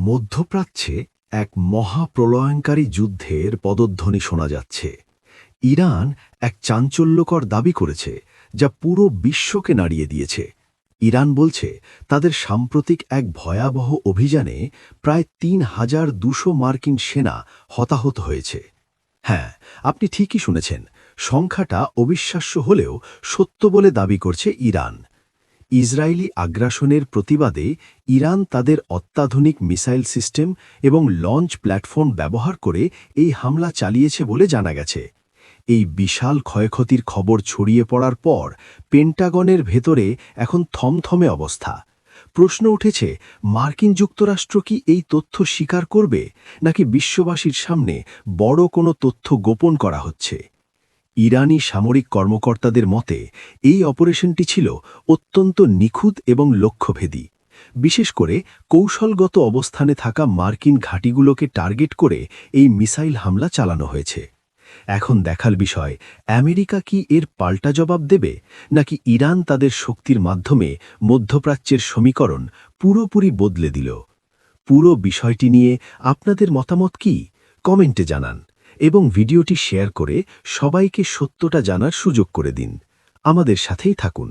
মধ্যপ্রাচ্যে এক মহাপ্রলয়ঙ্কারী যুদ্ধের পদধ্বনি শোনা যাচ্ছে। ইরান এক চাঞ্চল্যকর দাবি করেছে, যা পুরো বিশ্বকে নাড়িয়ে দিয়েছে। ইরান বলছে, তাদের সাম্প্রতিক এক ভয়াবহ অভিযানে প্রায় ৩,২০০ মার্কিন সেনা হতাহত হয়েছে। হ্যাঁ, আপনি ঠিকই শুনেছেন, সংখ্যাটা অবিশ্বাস্য হলেও সত্য বলে দাবি করছে ইরান। ইসরায়েলি আগ্রাসনের প্রতিবাদে ইরান তাদের অত্যাধুনিক মিসাইল সিস্টেম এবং লঞ্চ প্ল্যাটফর্ম ব্যবহার করে এই হামলা চালিয়েছে বলে জানা গেছে। এই বিশাল ক্ষয়ক্ষতির খবর ছড়িয়ে পড়ার পর পেন্টাগনের ভেতরে এখন থমথমে অবস্থা। প্রশ্ন উঠেছে, মার্কিন যুক্তরাষ্ট্র কি এই তথ্য স্বীকার করবে, নাকি বিশ্ববাসীর সামনে বড় কোনো তথ্য গোপন করা হচ্ছে? ইরানি সামরিক কর্মকর্তাদের মতে এই অপারেশনটি ছিল অত্যন্ত নিখুঁত এবং লক্ষ্যভেদী। বিশেষ করে কৌশলগত অবস্থানে থাকা মার্কিন ঘাঁটিগুলোকে টার্গেট করে এই মিসাইল হামলা চালানো হয়েছে। এখন দেখার বিষয়, আমেরিকা কি এর পাল্টা জবাব দেবে, নাকি ইরান তাদের শক্তির মাধ্যমে মধ্যপ্রাচ্যের সমীকরণ পুরোপুরি বদলে দিল? পুরো বিষয়টি নিয়ে আপনাদের মতামত কি? কমেন্টে জানান এবং ভিডিওটি শেয়ার করে সবাইকে সত্যটা জানার সুযোগ করে দিন। আমাদের সাথেই থাকুন।